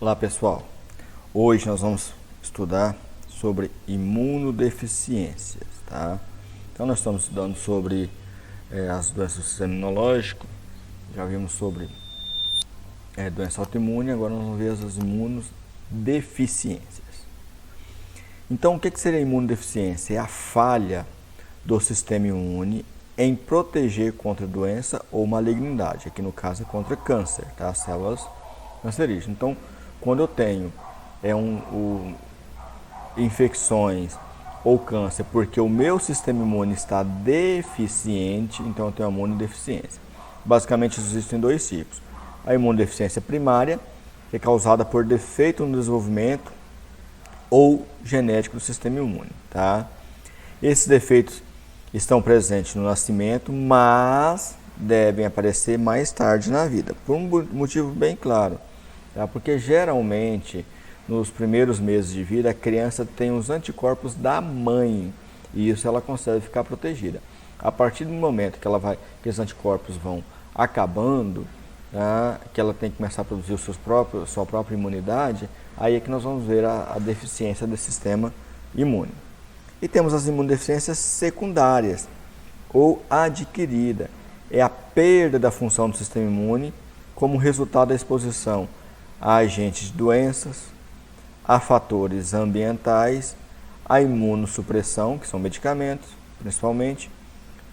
Olá pessoal, hoje nós vamos estudar sobre imunodeficiências, tá? Então nós estamos estudando sobre as doenças do sistema imunológico, já vimos sobre doença autoimune, agora nós vamos ver as imunodeficiências. Então o que seria imunodeficiência? É a falha do sistema imune em proteger contra doença ou malignidade, aqui no caso é contra câncer, tá? Células cancerígenas. Então, quando eu tenho infecções ou câncer porque o meu sistema imune está deficiente, então eu tenho a imunodeficiência. Basicamente existem dois tipos. A imunodeficiência primária, que é causada por defeito no desenvolvimento ou genético do sistema imune, tá? Esses defeitos estão presentes no nascimento, mas devem aparecer mais tarde na vida, por um motivo bem claro. Tá? Porque geralmente, nos primeiros meses de vida, a criança tem os anticorpos da mãe e isso ela consegue ficar protegida. A partir do momento que os anticorpos vão acabando, tá? Que ela tem que começar a produzir sua própria imunidade, aí é que nós vamos ver a deficiência do sistema imune. E temos as imunodeficiências secundárias ou adquirida. É a perda da função do sistema imune como resultado da exposição a agentes de doenças, a fatores ambientais, a imunossupressão, que são medicamentos, principalmente,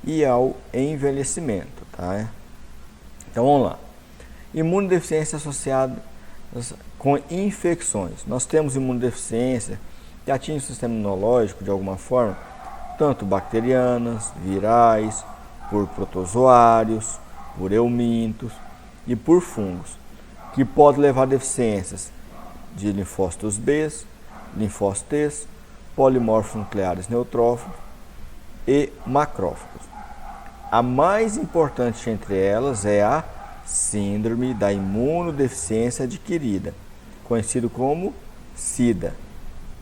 e ao envelhecimento. Tá? Então vamos lá. Imunodeficiência associada com infecções. Nós temos imunodeficiência que atinge o sistema imunológico de alguma forma, tanto bacterianas, virais, por protozoários, por eumintos e por fungos, que pode levar a deficiências de linfócitos B, linfócitos T, polimorfos nucleares neutrófilos e macrófagos. A mais importante entre elas é a síndrome da imunodeficiência adquirida, conhecido como SIDA.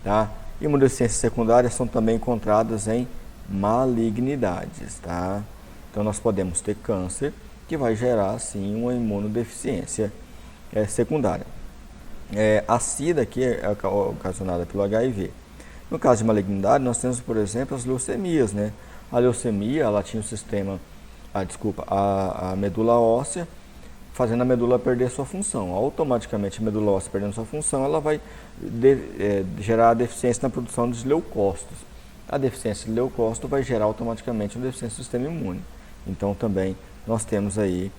Tá? Imunodeficiências secundárias são também encontradas em malignidades. Tá? Então nós podemos ter câncer, que vai gerar sim uma imunodeficiência secundária. A SIDA aqui é ocasionada pelo HIV. No caso de malignidade, nós temos, por exemplo, as leucemias. Né? A leucemia, ela tinha a medula óssea, fazendo a medula perder sua função. Automaticamente a medula óssea perdendo sua função, ela vai gerar deficiência na produção dos leucócitos. A deficiência de leucócito vai gerar automaticamente uma deficiência do sistema imune. Então também nós temos aí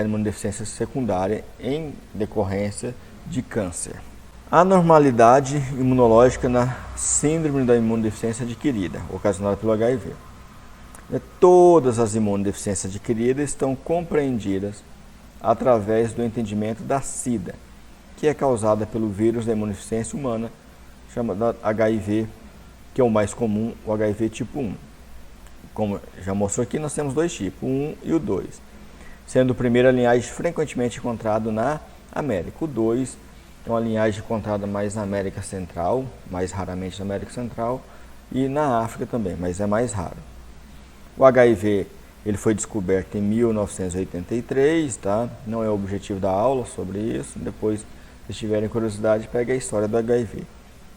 imunodeficiência secundária em decorrência de câncer. Anormalidade imunológica na síndrome da imunodeficiência adquirida, ocasionada pelo HIV. Todas as imunodeficiências adquiridas estão compreendidas através do entendimento da SIDA, que é causada pelo vírus da imunodeficiência humana, chamado HIV, que é o mais comum, o HIV tipo 1. Como já mostrou aqui, nós temos dois tipos, o 1 e o 2, sendo o primeiro a linhagem frequentemente encontrado na América. O 2 é uma linhagem encontrada mais na América Central, mais raramente na América Central, e na África também, mas é mais raro. O HIV ele foi descoberto em 1983, tá? Não é o objetivo da aula sobre isso. Depois, se tiverem curiosidade, pegue a história do HIV.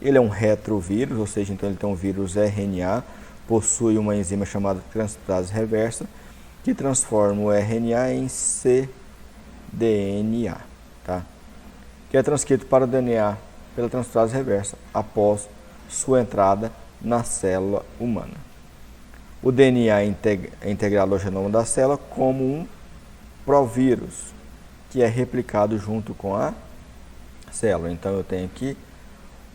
Ele é um retrovírus, ou seja, então ele tem um vírus RNA, possui uma enzima chamada transcriptase reversa, que transforma o RNA em cDNA, tá? Que é transcrito para o DNA pela transcriptase reversa após sua entrada na célula humana. O DNA é integrado ao genoma da célula como um provírus, que é replicado junto com a célula. Então eu tenho aqui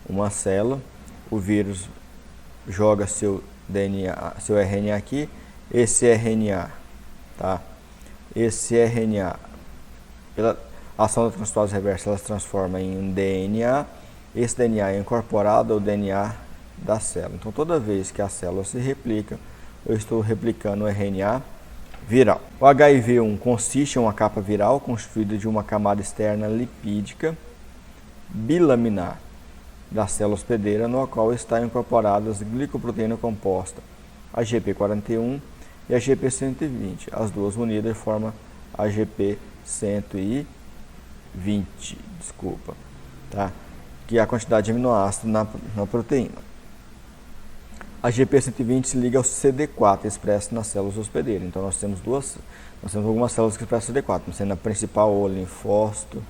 uma célula, o vírus joga seu DNA, seu RNA aqui, esse RNA, tá? Esse RNA, pela ação da transcriptase reversa, ela se transforma em um DNA. Esse DNA é incorporado ao DNA da célula. Então toda vez que a célula se replica, eu estou replicando o RNA viral. O HIV-1 consiste em uma capa viral constituída de uma camada externa lipídica bilaminar da célula hospedeira, no qual está incorporadas glicoproteína composta, a GP41 e a GP120. As duas unidas formam a GP120. tá? Que é a quantidade de aminoácido na proteína. A GP120 se liga ao CD4 expresso nas células hospedeiras. Então nós temos algumas células que expressam CD4, sendo a principal o linfócito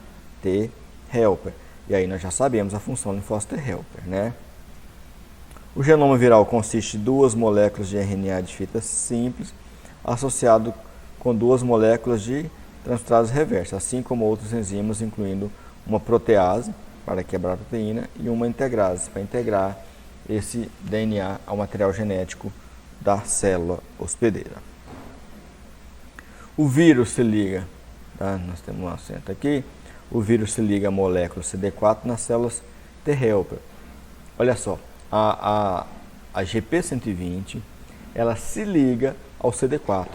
T helper. E aí nós já sabemos a função do linfócito T helper, né? O genoma viral consiste de 2 moléculas de RNA de fita simples associado com 2 moléculas de transcriptase reversa, assim como outros enzimas, incluindo uma protease para quebrar a proteína e uma integrase para integrar esse DNA ao material genético da célula hospedeira. O vírus se liga, tá? Nós temos um acento aqui, o vírus se liga à molécula CD4 nas células T helper. Olha só, a GP120 ela se liga ao CD4.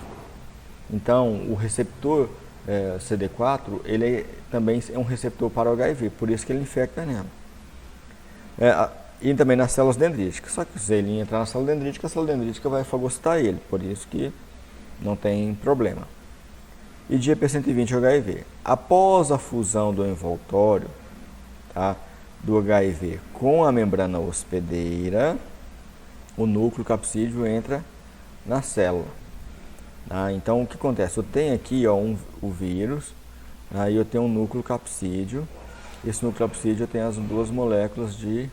Então, o receptor CD4 ele também é um receptor para o HIV, por isso que ele infecta nela. E também nas células dendríticas. Só que se ele entrar na célula dendrítica, a célula dendrítica vai fagocitar ele, por isso que não tem problema. E de GP120 HIV. Após a fusão do envoltório, tá, do HIV com a membrana hospedeira, o núcleo capsídeo entra na célula. Tá? Então, o que acontece? Eu tenho aqui ó, o vírus, aí eu tenho um núcleo capsídeo. Esse núcleo capsídeo tem as 2 moléculas de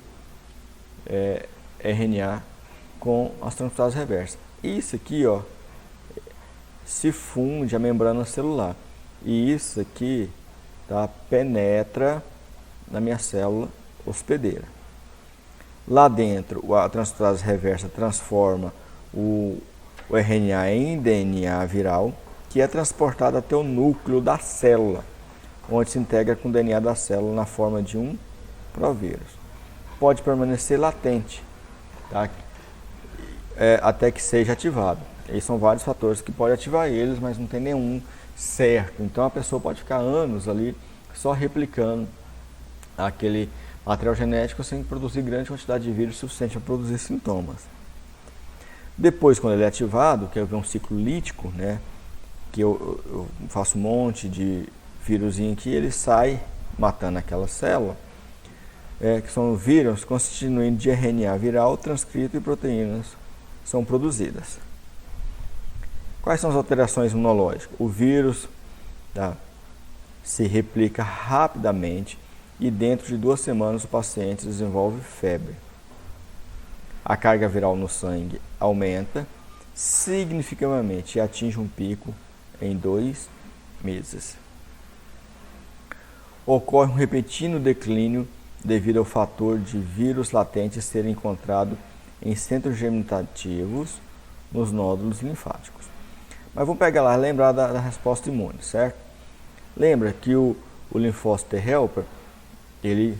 RNA com as transcriptase reversa. Isso aqui ó, se funde a membrana celular. E isso aqui tá, penetra na minha célula hospedeira. Lá dentro, a transcriptase reversa transforma o RNA em DNA viral, que é transportado até o núcleo da célula, onde se integra com o DNA da célula na forma de um provírus. Pode permanecer latente, tá? Até que seja ativado. E são vários fatores que podem ativar eles, mas não tem nenhum certo. Então a pessoa pode ficar anos ali só replicando aquele material genético sem produzir grande quantidade de vírus suficiente para produzir sintomas. Depois, quando ele é ativado, que é um ciclo lítico, né, que eu faço um monte de vírusinho aqui, ele sai matando aquela célula, que são vírus constituindo de RNA viral, transcrito e proteínas são produzidas. Quais são as alterações imunológicas? O vírus se replica rapidamente e dentro de 2 semanas o paciente desenvolve febre. A carga viral no sangue aumenta significativamente e atinge um pico em 2 meses. Ocorre um repentino declínio devido ao fator de vírus latente ser encontrado em centros germinativos nos nódulos linfáticos. Mas vamos pegar lá, lembrar da resposta imune, certo? Lembra que o linfócito T helper, ele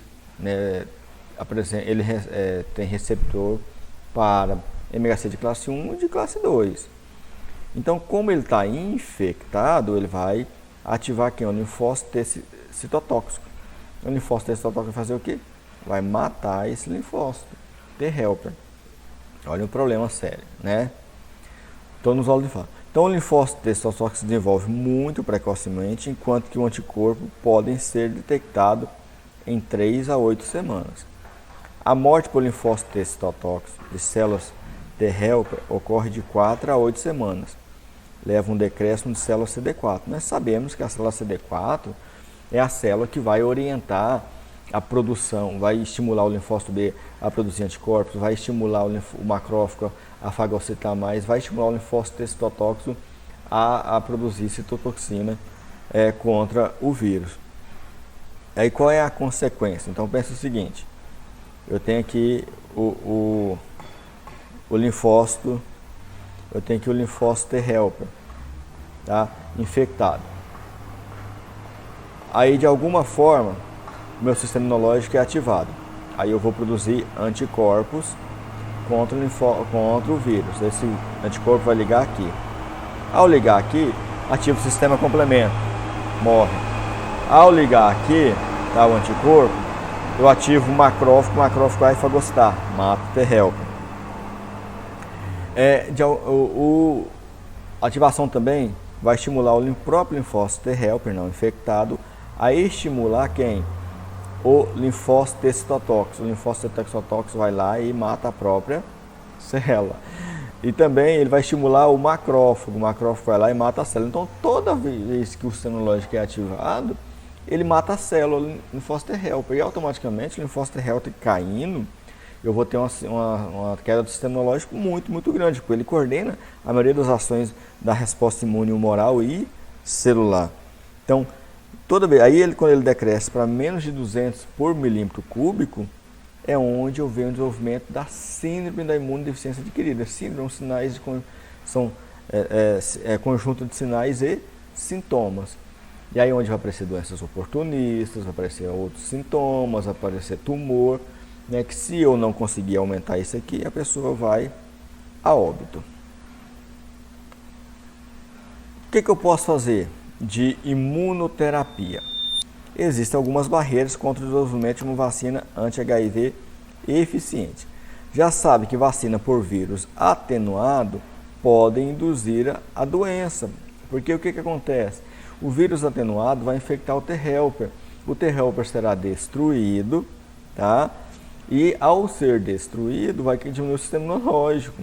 tem receptor para MHC de classe 1 e de classe 2. Então, como ele está infectado, ele vai ativar aqui o linfócito T citotóxico. O linfócito T citotóxico vai fazer o quê? Vai matar esse linfócito T helper. Olha o problema sério, né? Então, nos linfócitos. Então, o linfócito T citotóxico se desenvolve muito precocemente, enquanto que o anticorpo podem ser detectados em 3 a 8 semanas. A morte por linfócito T citotóxico de células T helper ocorre de 4 a 8 semanas. Leva um decréscimo de células CD4. Nós sabemos que a célula CD4 é a célula que vai orientar a produção, vai estimular o linfócito B a produzir anticorpos, vai estimular o macrófago a fagocitar mais, vai estimular o linfócito T citotóxico a produzir citotoxina contra o vírus. Aí qual é a consequência? Então pensa o seguinte, eu tenho aqui o linfócito, eu tenho aqui o linfócito T helper, tá? Infectado. Aí de alguma forma o meu sistema imunológico é ativado. Aí eu vou produzir anticorpos contra o vírus. Esse anticorpo vai ligar aqui. Ao ligar aqui, ativa o sistema complemento, morre. Ao ligar aqui, tá, o anticorpo, eu ativo o macrófago vai fagocitar, mata o T helper. A ativação também vai estimular o próprio linfócito T helper não infectado a estimular quem? o linfócito T citotóxico. O linfócito T citotóxico vai lá e mata a própria célula. E também ele vai estimular o macrófago vai lá e mata a célula. Então, toda vez que o sistema imunológico é ativado, ele mata a célula, o linfócito T helper. E automaticamente, o linfócito T helper caindo, eu vou ter uma queda do sistema imunológico muito, muito grande, porque ele coordena a maioria das ações da resposta imune humoral e celular. Então, toda vez, aí quando ele decresce para menos de 200 por milímetro cúbico, é onde eu vejo o desenvolvimento da síndrome da imunodeficiência adquirida. Síndrome são conjunto de sinais e sintomas. E aí onde vai aparecer doenças oportunistas, vai aparecer outros sintomas, vai aparecer tumor, né, que se eu não conseguir aumentar isso aqui, a pessoa vai a óbito. O que eu posso fazer de imunoterapia? Existem algumas barreiras contra o desenvolvimento de uma vacina anti-HIV eficiente. Já sabe que vacina por vírus atenuado podem induzir a doença. Porque o que acontece? O vírus atenuado vai infectar o T helper. O T helper será destruído, tá? E ao ser destruído, vai diminuir o sistema imunológico.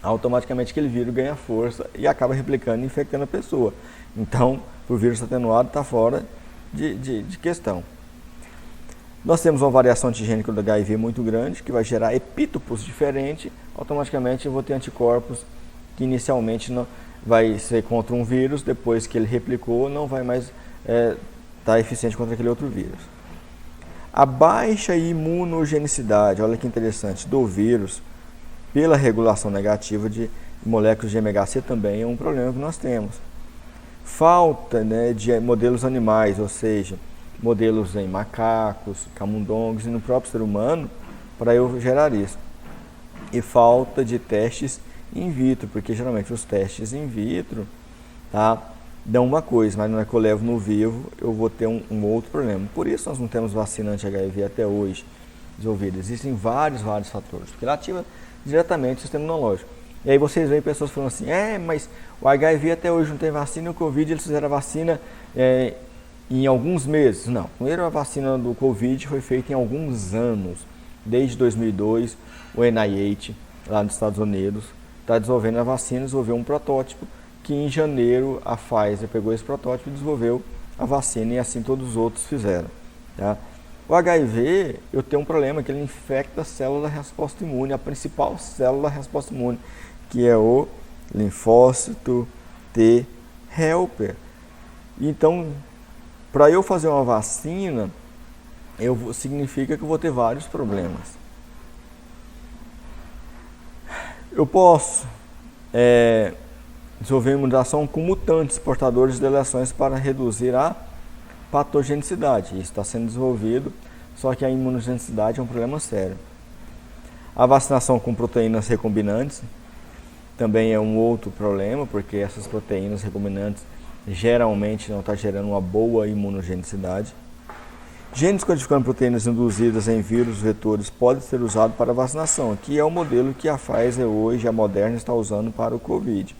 Automaticamente aquele vírus ganha força e acaba replicando e infectando a pessoa. Então, o vírus atenuado está fora de questão. Nós temos uma variação antigênica do HIV muito grande, que vai gerar epítopos diferentes. Automaticamente eu vou ter anticorpos que inicialmente não vai ser contra um vírus, depois que ele replicou, não vai mais estar eficiente contra aquele outro vírus. A baixa imunogenicidade, olha que interessante, do vírus, pela regulação negativa de moléculas de MHC também é um problema que nós temos. Falta, né, de modelos animais, ou seja, modelos em macacos, camundongos e no próprio ser humano, para eu gerar isso. E falta de testes in vitro, porque geralmente os testes in vitro, tá, dão uma coisa, mas não é que eu levo no vivo, eu vou ter um outro problema. Por isso nós não temos vacina anti-HIV até hoje desenvolvida. Existem vários fatores, porque ela ativa diretamente o sistema imunológico. E aí vocês veem pessoas falando assim, mas o HIV até hoje não tem vacina, e o Covid eles fizeram a vacina em alguns meses. Não, primeiro a vacina do Covid foi feita em alguns anos. Desde 2002, o NIH, lá nos Estados Unidos, está desenvolvendo a vacina, desenvolveu um protótipo, que em janeiro a Pfizer pegou esse protótipo e desenvolveu a vacina, e assim todos os outros fizeram. Tá? O HIV, eu tenho um problema, que ele infecta a célula da resposta imune, a principal célula da resposta imune, que é o linfócito T helper. Então, para eu fazer uma vacina, significa que eu vou ter vários problemas. Eu posso desenvolver imunização com mutantes portadores de deleções para reduzir a patogenicidade. Isso está sendo desenvolvido, só que a imunogenicidade é um problema sério. A vacinação com proteínas recombinantes também é um outro problema, porque essas proteínas recombinantes geralmente não estão gerando uma boa imunogenicidade. Genes codificando proteínas induzidas em vírus vetores pode ser usado para vacinação, que é o modelo que a Pfizer hoje, a Moderna, está usando para o Covid.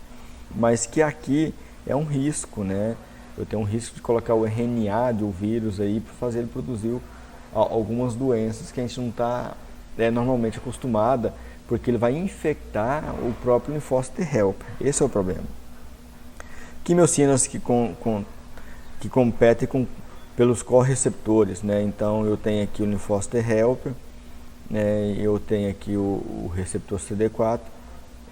Mas que aqui é um risco, né? Eu tenho um risco de colocar o RNA do vírus aí para fazer ele produzir algumas doenças que a gente não está normalmente acostumada, porque ele vai infectar o próprio linfócito T helper. Esse é o problema. Quimiocinas que competem pelos correceptores, né? Então eu tenho aqui o linfócito T helper, né? Eu tenho aqui o receptor CD4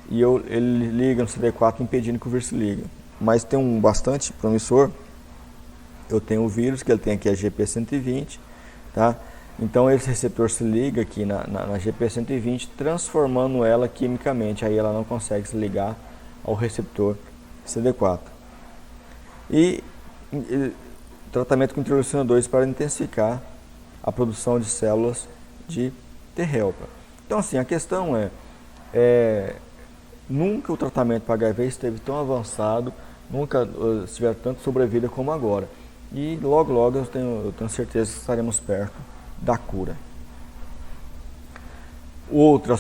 e ele liga no CD4 impedindo que o vírus se ligue. Mas tem um bastante promissor. Eu tenho o vírus, que ele tem aqui a GP120, tá? Então esse receptor se liga aqui na GP120, transformando ela quimicamente, aí ela não consegue se ligar ao receptor CD4. E tratamento com interleucina 2 para intensificar a produção de células de T helper. Então assim, a questão nunca o tratamento para HIV esteve tão avançado, nunca tiver tanto sobrevida como agora. E logo eu tenho certeza que estaremos perto da cura. Outra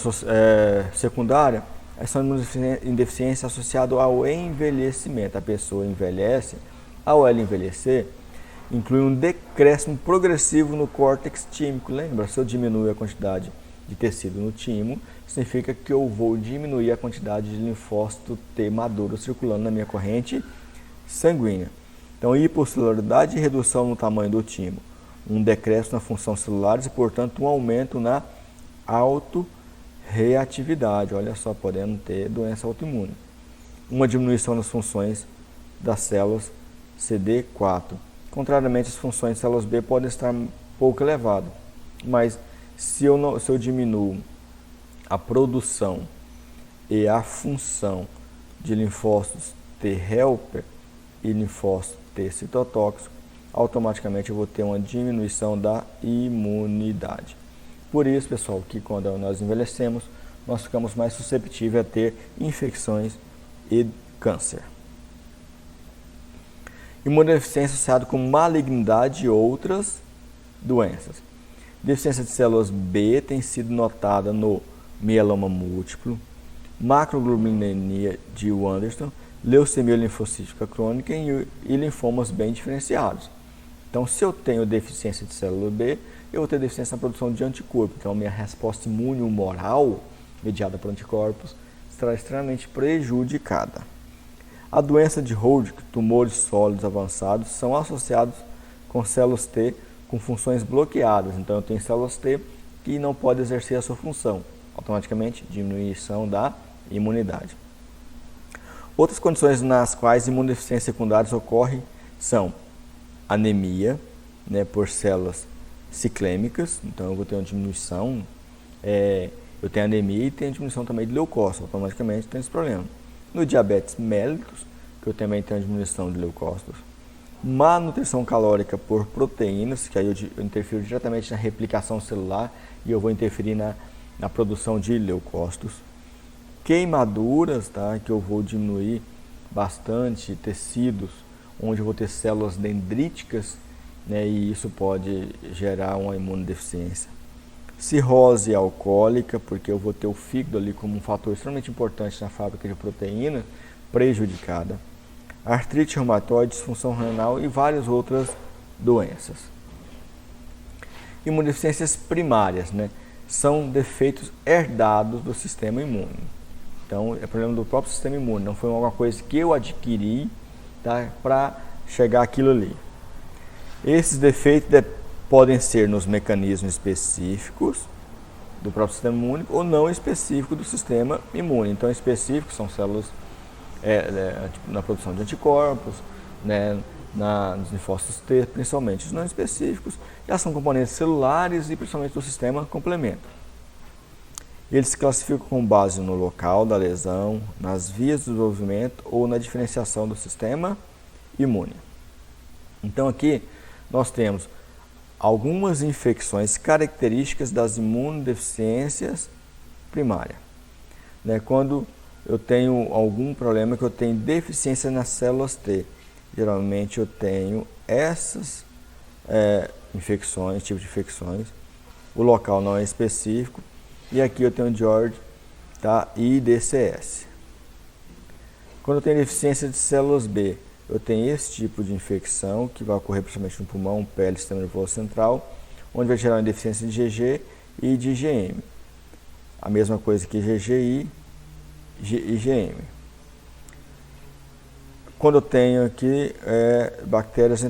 secundária é essa imunodeficiência associada ao envelhecimento. A pessoa envelhece, ao ela envelhecer, inclui um declínio acréscimo progressivo no córtex tímico. Lembra? Se eu diminuir a quantidade de tecido no timo, significa que eu vou diminuir a quantidade de linfócito T maduro circulando na minha corrente sanguínea. Então, hiposcelularidade e redução no tamanho do timo, um decréscimo na função celulares e, portanto, um aumento na autorreatividade. Olha só, podendo ter doença autoimune. Uma diminuição nas funções das células CD4. Contrariamente, as funções de células B podem estar pouco elevadas, mas se eu diminuo a produção e a função de linfócitos T helper e linfócitos T citotóxico, automaticamente eu vou ter uma diminuição da imunidade. Por isso, pessoal, que quando nós envelhecemos, nós ficamos mais susceptíveis a ter infecções e câncer. Imunodeficiência associada com malignidade e outras doenças. Deficiência de células B tem sido notada no mieloma múltiplo, macroglobulinemia de Wanderson, leucemia linfocítica crônica e linfomas bem diferenciados. Então, se eu tenho deficiência de célula B, eu vou ter deficiência na produção de anticorpos. Então, minha resposta imune humoral, mediada por anticorpos, será extremamente prejudicada. A doença de Hodgkin, tumores sólidos avançados, são associados com células T com funções bloqueadas. Então, eu tenho células T que não podem exercer a sua função. Automaticamente, diminuição da imunidade. Outras condições nas quais imunodeficiências secundárias ocorrem são anemia, por células ciclêmicas. Então, eu vou ter uma diminuição, eu tenho anemia e tenho diminuição também de leucócitos. Automaticamente, tem esse problema. No diabetes mellitus, que eu também tenho a diminuição de leucócitos. Má nutrição calórica por proteínas, que aí eu interfiro diretamente na replicação celular e eu vou interferir na produção de leucócitos. Queimaduras, tá? Que eu vou diminuir bastante tecidos, onde eu vou ter células dendríticas, e isso pode gerar uma imunodeficiência. Cirrose alcoólica, porque eu vou ter o fígado ali como um fator extremamente importante na fábrica de proteína, prejudicada. Artrite reumatoide, disfunção renal e várias outras doenças. Imunodeficiências primárias, são defeitos herdados do sistema imune. Então, é problema do próprio sistema imune, não foi alguma coisa que eu adquiri, tá, para chegar àquilo ali. Esses defeitos podem ser nos mecanismos específicos do próprio sistema imune ou não específicos do sistema imune. Então, específicos são células na produção de anticorpos, nos linfócitos T, principalmente. Os não específicos já são componentes celulares e principalmente do sistema complemento. Eles se classificam com base no local da lesão, nas vias de desenvolvimento ou na diferenciação do sistema imune. Então, aqui nós temos algumas infecções características das imunodeficiências primárias. Quando eu tenho algum problema que eu tenho deficiência nas células T, geralmente eu tenho essas infecções, tipo de infecções. O local não é específico. E aqui eu tenho George, tá? E DCS. Quando eu tenho deficiência de células B, eu tenho esse tipo de infecção que vai ocorrer principalmente no pulmão, pele, sistema nervoso central, onde vai gerar uma deficiência de GG e de IgM. A mesma coisa que GGI e IgM. Quando eu tenho aqui bactérias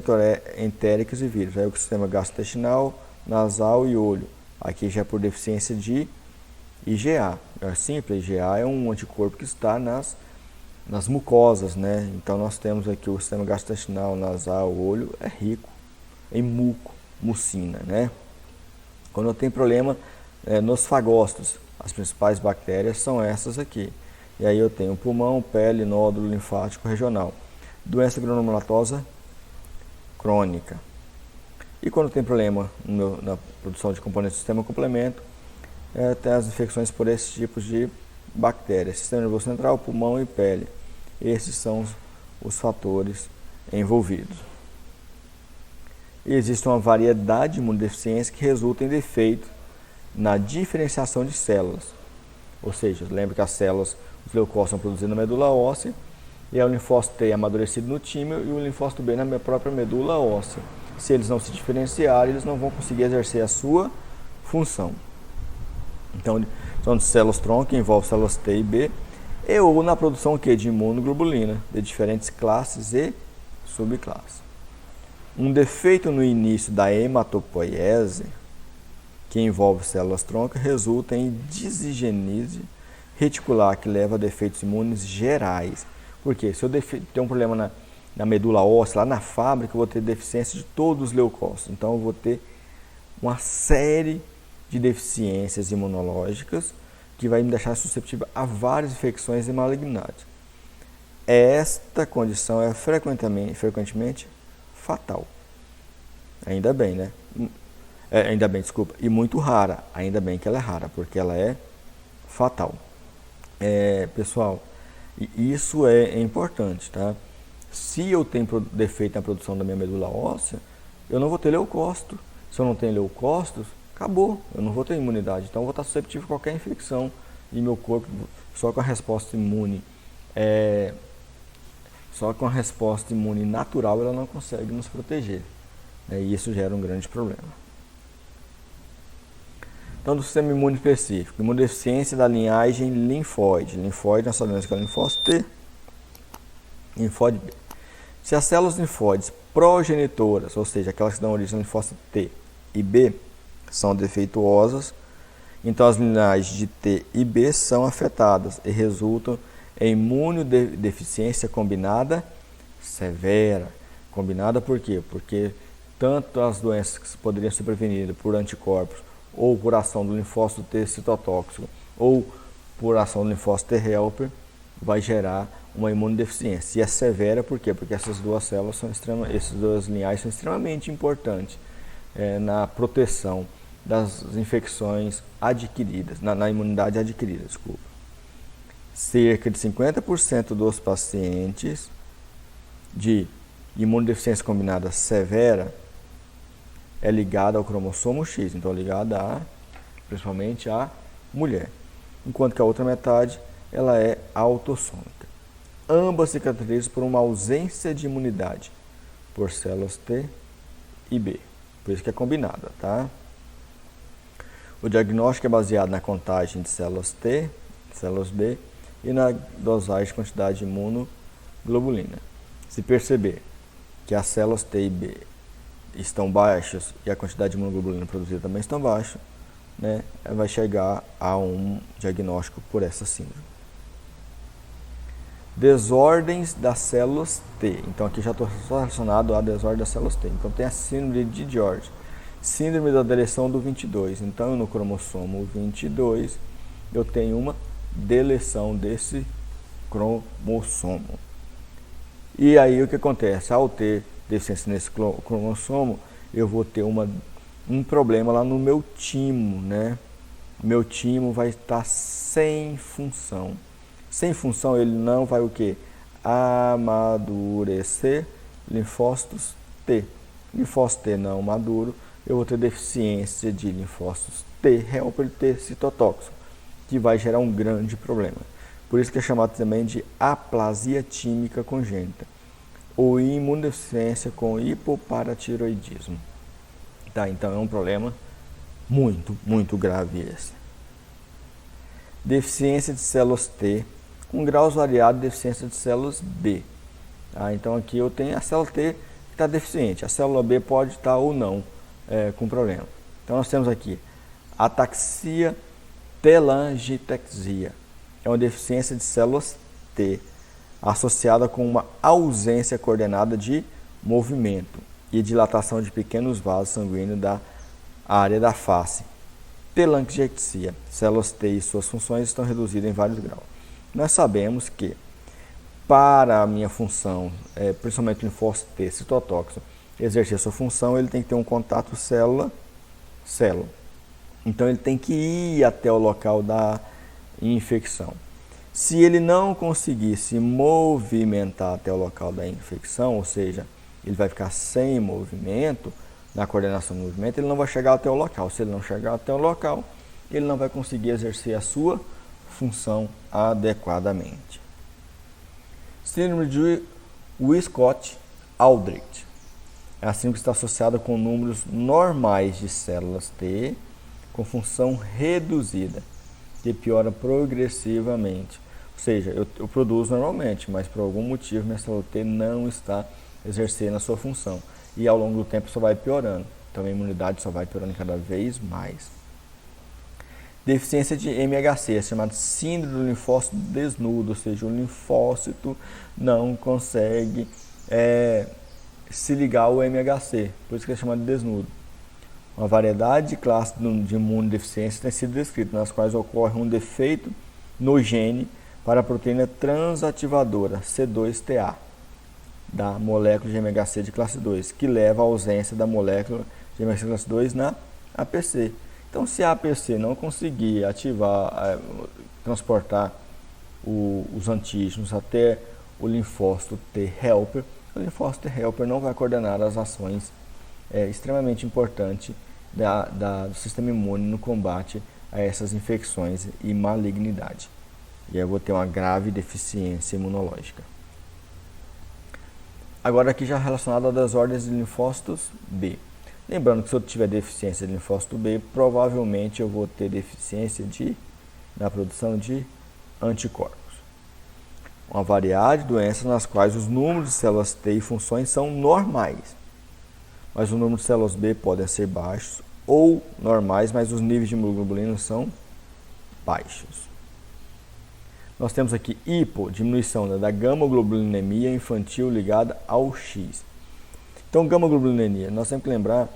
entéricas e vírus, aí o sistema gastrointestinal, nasal e olho. Aqui já é por deficiência de IgA. É simples, IgA é um anticorpo que está nas mucosas, Então nós temos aqui o sistema gastrointestinal, nasal, olho, é rico em mucina, Quando eu tenho problema nos fagócitos, as principais bactérias são essas aqui. E aí eu tenho pulmão, pele, nódulo linfático regional. Doença granulomatosa crônica. E quando tem problema na produção de componentes do sistema complemento, tem as infecções por esses tipos de bactérias, sistema nervoso central, pulmão e pele. Esses são os fatores envolvidos. E existe uma variedade de imunodeficiências que resulta em defeito na diferenciação de células. Ou seja, lembra que as células, os leucócitos são produzidos na medula óssea, e o linfócito T é amadurecido no timo e o linfócito B na minha própria medula óssea. Se eles não se diferenciarem, eles não vão conseguir exercer a sua função. Então, são células-tronco, que envolvem células T e B, ou na produção de imunoglobulina, de diferentes classes e subclasses. Um defeito no início da hematopoiese, que envolve células-tronco, resulta em disigênese reticular, que leva a defeitos imunes gerais. Por quê? Se eu tenho um problema na medula óssea, lá na fábrica, eu vou ter deficiência de todos os leucócitos. Então, eu vou ter uma série de deficiências imunológicas que vai me deixar suscetível a várias infecções e malignidades. Esta condição é frequentemente fatal. Ainda bem, né? Ainda bem, desculpa. E muito rara. Ainda bem que ela é rara, porque ela é fatal. Pessoal, isso é importante, tá? Se eu tenho defeito na produção da minha medula óssea, eu não vou ter leucócito. Se eu não tenho leucócitos, acabou, eu não vou ter imunidade. Então eu vou estar suscetível a qualquer infecção e meu corpo, só com a resposta imune natural, ela não consegue nos proteger. E isso gera um grande problema. Então, do sistema imune específico, imunodeficiência da linhagem linfóide. Linfóide, nós sabemos que é linfócito T, linfóide B. Se as células linfóides progenitoras, ou seja, aquelas que dão origem ao linfócito T e B, são defeituosas, então as linhagens de T e B são afetadas e resultam em imunodeficiência combinada severa. Combinada por quê? Porque tanto as doenças que poderiam ser prevenidas por anticorpos, ou por ação do linfócito T citotóxico, ou por ação do linfócito T helper, vai gerar uma imunodeficiência. E é severa por quê? Porque essas duas células essas duas linhagens são extremamente importantes na proteção das infecções adquiridas, na imunidade adquirida, desculpa. Cerca de 50% dos pacientes de imunodeficiência combinada severa é ligada ao cromossomo X, então ligada principalmente à mulher, enquanto que a outra metade ela é autossômica. Ambas se caracterizam por uma ausência de imunidade por células T e B, por isso que é combinada, tá? O diagnóstico é baseado na contagem de células T, células B e na dosagem de quantidade de imunoglobulina. Se perceber que as células T e B estão baixas e a quantidade de imunoglobulina produzida também estão baixa, vai chegar a um diagnóstico por essa síndrome. Desordens das células T. Então aqui já estou relacionado à desordem das células T. Então tem a síndrome de George, síndrome da deleção do 22. Então no cromossomo 22 eu tenho uma deleção desse cromossomo. E aí o que acontece? Ao ter deficiência nesse cromossomo, eu vou ter um problema lá no meu timo, Meu timo vai estar sem função. Sem função, ele não vai o quê? Amadurecer linfócitos T. Linfócito T não maduro, eu vou ter deficiência de linfócitos T helper T citotóxico, que vai gerar um grande problema. Por isso que é chamado também de aplasia tímica congênita, ou imunodeficiência com hipoparatiroidismo. Tá, então é um problema muito, muito grave esse. Deficiência de células T, com graus variados de deficiência de células B. Tá, então aqui eu tenho a célula T que está deficiente, a célula B pode estar ou não com problema. Então nós temos aqui ataxia telangiectasia, é uma deficiência de células T, associada com uma ausência coordenada de movimento e dilatação de pequenos vasos sanguíneos da área da face. Telangiectasia, células T e suas funções estão reduzidas em vários graus. Nós sabemos que para a minha função, principalmente o linfócito T citotóxico, exercer sua função, ele tem que ter um contato célula-célula. Então ele tem que ir até o local da infecção. Se ele não conseguir se movimentar até o local da infecção, ou seja, ele vai ficar sem movimento, na coordenação do movimento, ele não vai chegar até o local. Se ele não chegar até o local, ele não vai conseguir exercer a sua função adequadamente. Síndrome de Wiskott-Aldrich. A síndrome está associada com números normais de células T com função reduzida, que piora progressivamente. Ou seja, eu produzo normalmente, mas por algum motivo minha célula T não está exercendo a sua função. E ao longo do tempo só vai piorando. Então a imunidade só vai piorando cada vez mais. Deficiência de MHC, é chamada síndrome do linfócito desnudo, ou seja, o linfócito não consegue se ligar ao MHC, por isso que é chamado de desnudo. Uma variedade de classes de imunodeficiência tem sido descrita, nas quais ocorre um defeito no gene para a proteína transativadora C2TA, da molécula de MHC de classe 2, que leva à ausência da molécula de MHC de classe 2 na APC. Então, se a APC não conseguir ativar, transportar os antígenos até o linfócito T helper, o linfócito T helper não vai coordenar as ações extremamente importantes do sistema imune no combate a essas infecções e malignidade. E aí eu vou ter uma grave deficiência imunológica. Agora aqui já relacionado a desordens de linfócitos B. Lembrando que se eu tiver deficiência de linfócito B, provavelmente eu vou ter deficiência na produção de anticorpos. Uma variedade de doenças nas quais os números de células T e funções são normais, mas o número de células B podem ser baixos ou normais, mas os níveis de imunoglobulina são baixos. Nós temos aqui diminuição da gama-globulinemia infantil ligada ao X. Então, gama-globulinemia, nós temos que lembrar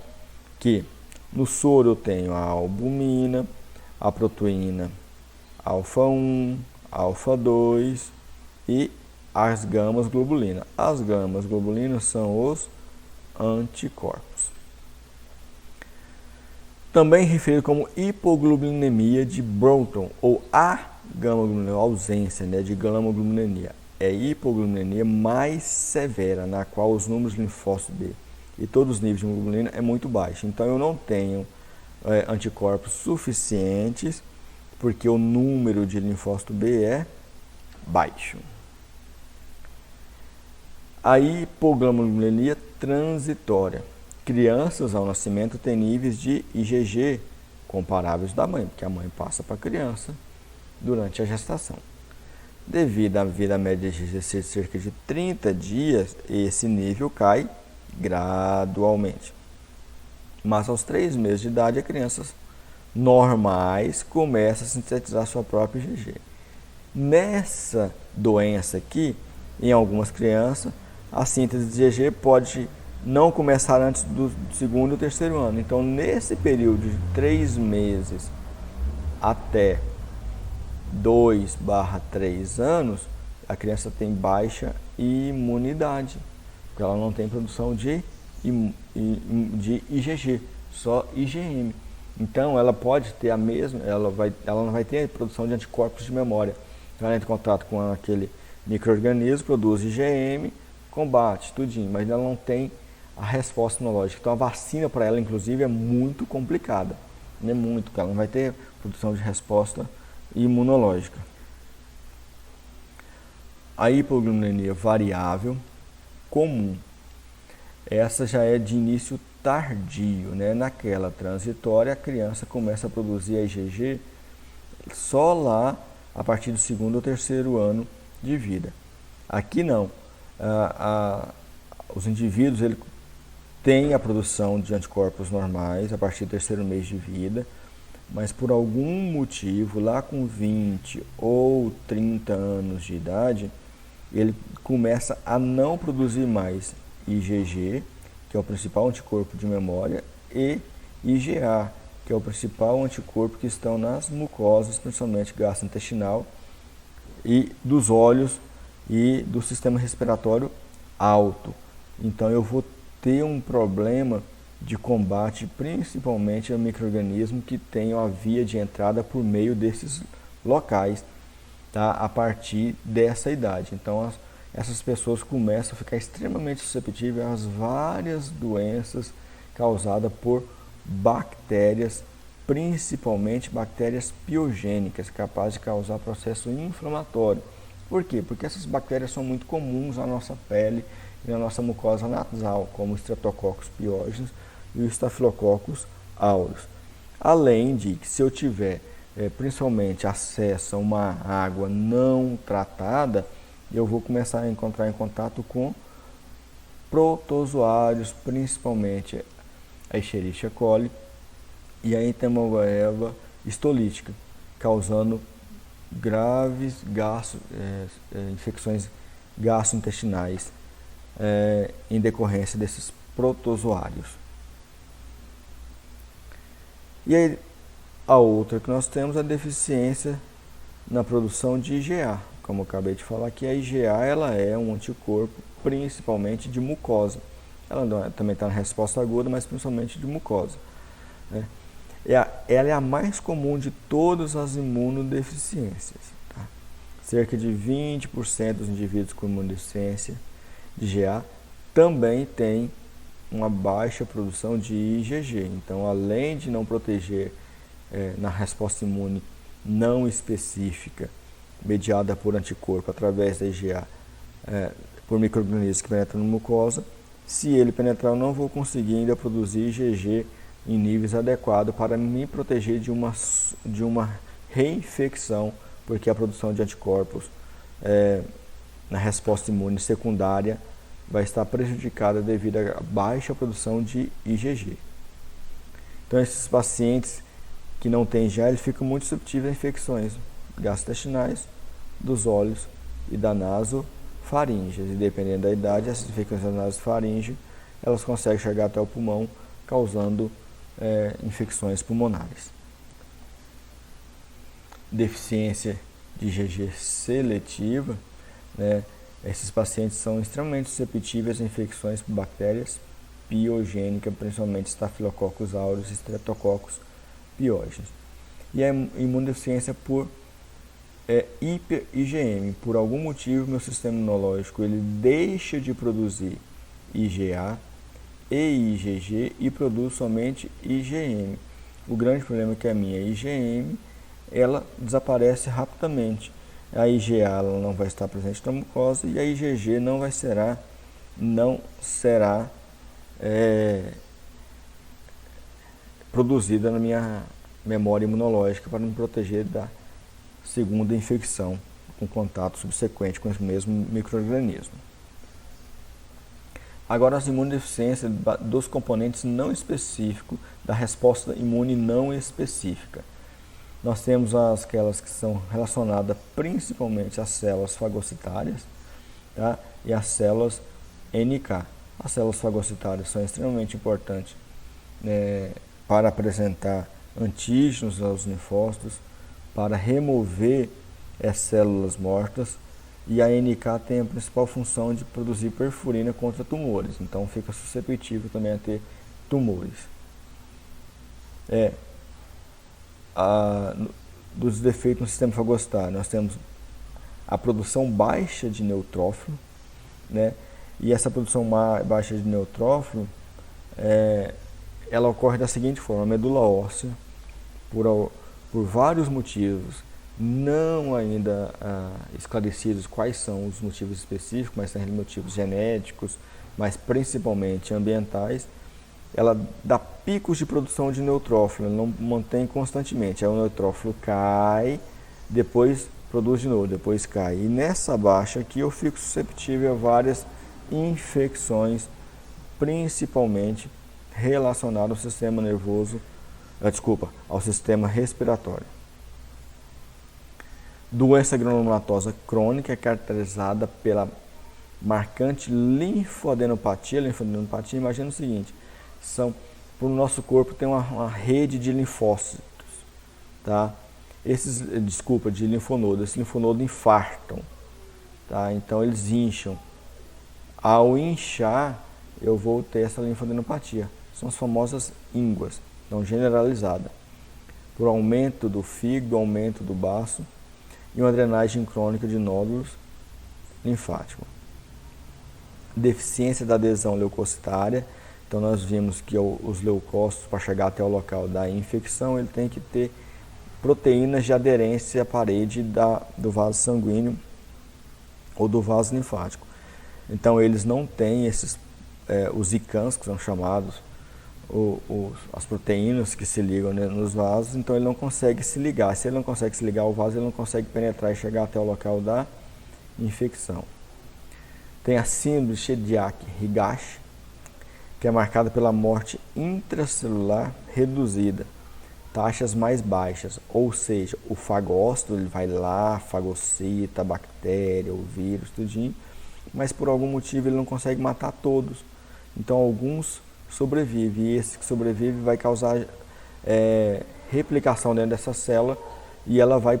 que no soro eu tenho a albumina, a proteína alfa-1, alfa-2 e as gamas-globulina. As gamas-globulinas são os anticorpos. Também referido como hipoglobulinemia de Broughton ou gama-globulinemia, ausência de gama-globulinemia. É hipoglobulinemia mais severa, na qual os números de linfócito B e todos os níveis de hemoglobina é muito baixo. Então eu não tenho anticorpos suficientes, porque o número de linfócito B é baixo. A hipoglobulinemia transitória. Crianças ao nascimento têm níveis de IgG comparáveis da mãe, porque a mãe passa para a criança durante a gestação. Devido à vida média de IgG ser cerca de 30 dias, esse nível cai gradualmente. Mas aos 3 meses de idade, as crianças normais começam a sintetizar sua própria IgG. Nessa doença aqui, em algumas crianças, a síntese de IgG pode não começar antes do 2º ou 3º ano. Então, nesse período de 3 meses até 2/3 anos, a criança tem baixa imunidade, porque ela não tem produção de IgG, só IgM. Então ela pode ter ela não vai ter produção de anticorpos de memória. Então ela entra em contato com aquele micro-organismo, produz IgM, combate, tudinho, mas ela não tem a resposta imunológica. Então a vacina para ela, inclusive, é muito complicada. Não é muito, porque ela não vai ter produção de resposta imunológica. A hipoglobulinemia variável comum. Essa já é de início tardio, Naquela transitória, a criança começa a produzir a IgG só lá a partir do 2º ou 3º ano de vida. Aqui não. Os indivíduos têm a produção de anticorpos normais a partir do 3º mês de vida, mas por algum motivo, lá com 20 ou 30 anos de idade, ele começa a não produzir mais IgG, que é o principal anticorpo de memória, e IgA, que é o principal anticorpo que estão nas mucosas, principalmente gastrointestinal, e dos olhos e do sistema respiratório alto. Então eu vou ter um problema de combate, principalmente ao micro-organismo que tem a via de entrada por meio desses locais, a partir dessa idade. Então essas pessoas começam a ficar extremamente suscetíveis às várias doenças causadas por bactérias, principalmente bactérias piogênicas, capazes de causar processo inflamatório. Por quê? Porque essas bactérias são muito comuns na nossa pele e na nossa mucosa nasal, como o Streptococcus pyogenes e o Staphylococcus aureus. Além de que, se eu tiver principalmente acesso a uma água não tratada, eu vou começar a entrar em contato com protozoários, principalmente a Escherichia coli e a Entamoeba histolítica, causando graves infecções gastrointestinais em decorrência desses protozoários. E aí, a outra que nós temos é a deficiência na produção de IgA. Como eu acabei de falar aqui, a IgA ela é um anticorpo principalmente de mucosa. Ela também está na resposta aguda, mas principalmente de mucosa, né? Ela é a mais comum de todas as imunodeficiências. Tá? Cerca de 20% dos indivíduos com imunodeficiência de IgA também tem uma baixa produção de IgG. Então, além de não proteger na resposta imune não específica, mediada por anticorpo através da IgA, por micro-organismos que penetram na mucosa, se ele penetrar, eu não vou conseguir ainda produzir IgG em níveis adequados para me proteger de uma reinfecção, porque a produção de anticorpos na resposta imune secundária vai estar prejudicada devido à baixa produção de IgG. Então, esses pacientes que não têm IgA, eles ficam muito suscetíveis a infecções gastrointestinais, dos olhos e da nasofaringe. E dependendo da idade, essas infecções da nasofaringe, elas conseguem chegar até o pulmão, causando infecções pulmonares. Deficiência de IgG seletiva, né? Esses pacientes são extremamente suscetíveis a infecções por bactérias piogênicas, principalmente Staphylococcus aureus e Streptococcus pyogenes. E a imunodeficiência por hiper-IgM. Por algum motivo, meu sistema imunológico ele deixa de produzir IgA e IgG e produz somente IgM. O grande problema é que a minha IgM ela desaparece rapidamente. A IgA ela não vai estar presente na mucosa e a IgG não será produzida na minha memória imunológica para me proteger da segunda infecção com contato subsequente com esse mesmo micro-organismo. Agora, as imunodeficiências dos componentes não específicos da resposta imune não específica. Nós temos aquelas que são relacionadas principalmente às células fagocitárias, tá? E às células NK. As células fagocitárias são extremamente importantes para apresentar antígenos aos linfócitos, para remover as células mortas, e a NK tem a principal função de produzir perfurina contra tumores, então fica suscetível também a ter tumores. Dos defeitos no sistema fagocitário, nós temos a produção baixa de neutrófilo, né? E essa produção baixa de neutrófilo, ela ocorre da seguinte forma: a medula óssea, por vários motivos, não ainda esclarecidos quais são os motivos específicos, mas são motivos genéticos, mas principalmente ambientais, ela dá picos de produção de neutrófilo, ela não mantém constantemente. Aí o neutrófilo cai, depois produz de novo, depois cai. E nessa baixa aqui eu fico susceptível a várias infecções, principalmente relacionadas ao sistema nervoso, ao sistema respiratório. Doença granulomatosa crônica é caracterizada pela marcante linfadenopatia. Linfadenopatia, imagina o seguinte: o nosso corpo tem uma rede de linfócitos, tá? De linfonodos. Esses linfonodos infartam, tá? Então eles incham. Ao inchar, eu vou ter essa linfadenopatia. São as famosas ínguas, então generalizada, por aumento do fígado, aumento do baço e uma drenagem crônica de nódulos linfáticos. Deficiência da adesão leucocitária. Então nós vimos que os leucócitos, para chegar até o local da infecção, ele tem que ter proteínas de aderência à parede do vaso sanguíneo ou do vaso linfático. Então eles não têm os ICANS, que são chamados, as proteínas que se ligam, né, nos vasos, então ele não consegue se ligar. Se ele não consegue se ligar ao vaso, ele não consegue penetrar e chegar até o local da infecção. Tem a síndrome de Chidiac-Higashi, que é marcada pela morte intracelular reduzida, taxas mais baixas, ou seja, o fagócito ele vai lá, fagocita a bactéria, o vírus, tudinho, mas por algum motivo ele não consegue matar todos. Então alguns sobrevivem, e esse que sobrevive vai causar replicação dentro dessa célula e ela vai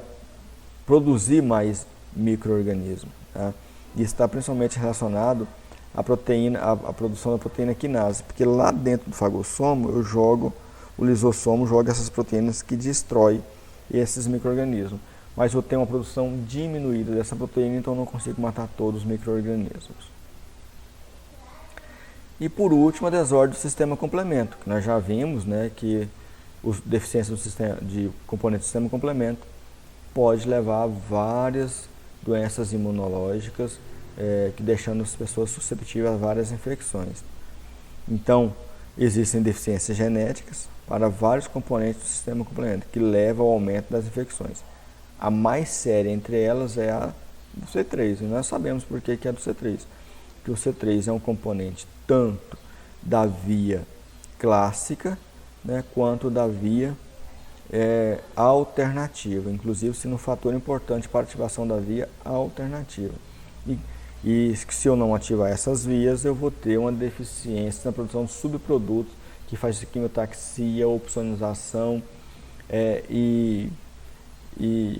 produzir mais micro-organismos. Tá? Isso está principalmente relacionado à proteína, à produção da proteína quinase, porque lá dentro do fagossomo o lisossomo joga essas proteínas que destrói esses micro-organismos. Mas eu tenho uma produção diminuída dessa proteína, então eu não consigo matar todos os micro-organismos. E por último, a desordem do sistema complemento, que nós já vimos, né, que deficiência de componente do sistema complemento pode levar a várias doenças imunológicas, que deixando as pessoas suscetíveis a várias infecções. Então, existem deficiências genéticas para vários componentes do sistema complemento, que levam ao aumento das infecções. A mais séria entre elas é a do C3, e nós sabemos por que é do C3. Porque o C3 é um componente tanto da via clássica, né, quanto da via alternativa, inclusive sendo um fator importante para a ativação da via alternativa. E se eu não ativar essas vias, eu vou ter uma deficiência na produção de subprodutos que faz quimiotaxia, opsonização e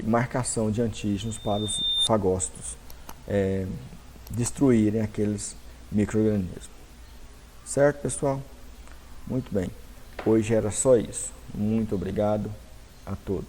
marcação de antígenos para os fagócitos destruírem aqueles micro-organismos. Certo, pessoal? Muito bem. Hoje era só isso. Muito obrigado a todos.